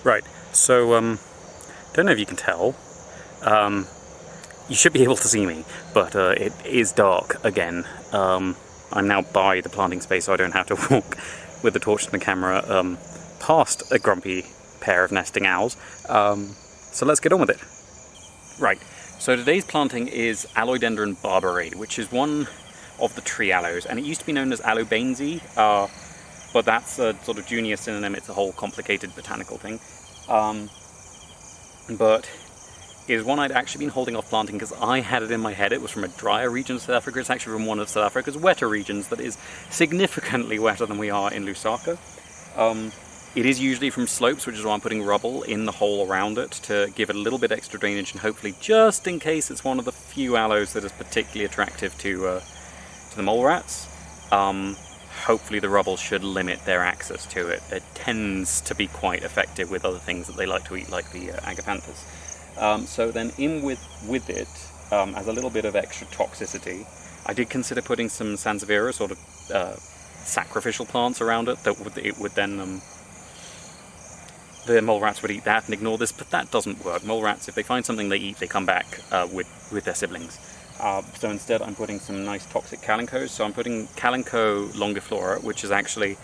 Right, so, don't know if you can tell, you should be able to see me, but it is dark again. I'm now by the planting space, so I don't have to walk with the torch and the camera past a grumpy pair of nesting owls. So let's get on with it. Right, so today's planting is Aloidendron barberae, which is one of the tree aloes, and it used to be known as Aloidendron, but that's a sort of junior synonym. It's a whole complicated botanical thing. But is one I'd actually been holding off planting because I had it in my head. It was from a drier region of South Africa. It's actually from one of South Africa's wetter regions that is significantly wetter than we are in Lusaka. It is usually from slopes, which is why I'm putting rubble in the hole around it to give it a little bit extra drainage, and hopefully, just in case it's one of the few aloes that is particularly attractive to the mole rats, hopefully the rubble should limit their access to it. It tends to be quite effective with other things that they like to eat, like the agapanthus. So then in with it, as a little bit of extra toxicity, I did consider putting some Sansevieria, sort of sacrificial plants around it, that it would then, the mole rats would eat that and ignore this, but that doesn't work. Mole rats, if they find something they eat, they come back with their siblings. So instead I'm putting some nice toxic calincos. So I'm putting Calico longiflora, which is actually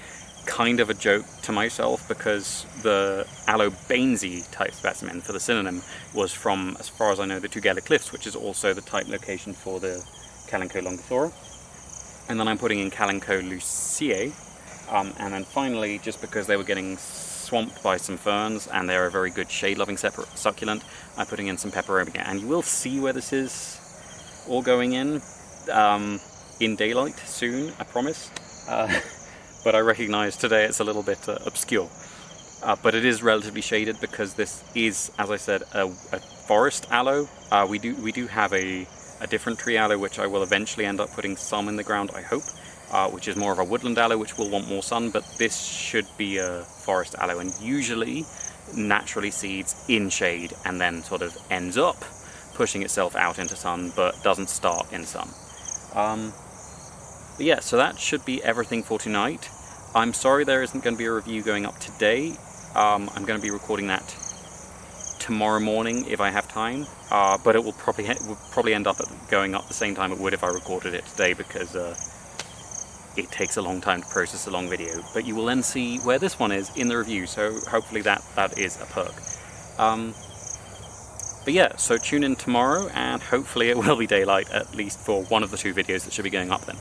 kind of a joke to myself because the Aloidendron type specimen for the synonym was from, as far as I know, the Tugela Cliffs, which is also the type location for the Calico longiflora. And then I'm putting in Calico luciae, and then finally, just because they were getting swamped by some ferns and they're a very good shade-loving succulent, I'm putting in some peperomia. And you will see where this is all going in daylight soon, I promise. But I recognise today it's a little bit obscure. But it is relatively shaded because this is, as I said, a forest aloe. We do have a different tree aloe, which I will eventually end up putting some in the ground, I hope, which is more of a woodland aloe, which will want more sun, but this should be a forest aloe, and usually naturally seeds in shade and then sort of ends up pushing itself out into sun, but doesn't start in sun. But yeah, so that should be everything for tonight. I'm sorry there isn't going to be a review going up today. I'm going to be recording that tomorrow morning if I have time, but it will probably end up going up the same time it would if I recorded it today, because it takes a long time to process a long video. But you will then see where this one is in the review, so hopefully that is a perk. But yeah, so tune in tomorrow, and hopefully it will be daylight, at least for one of the two videos that should be going up then.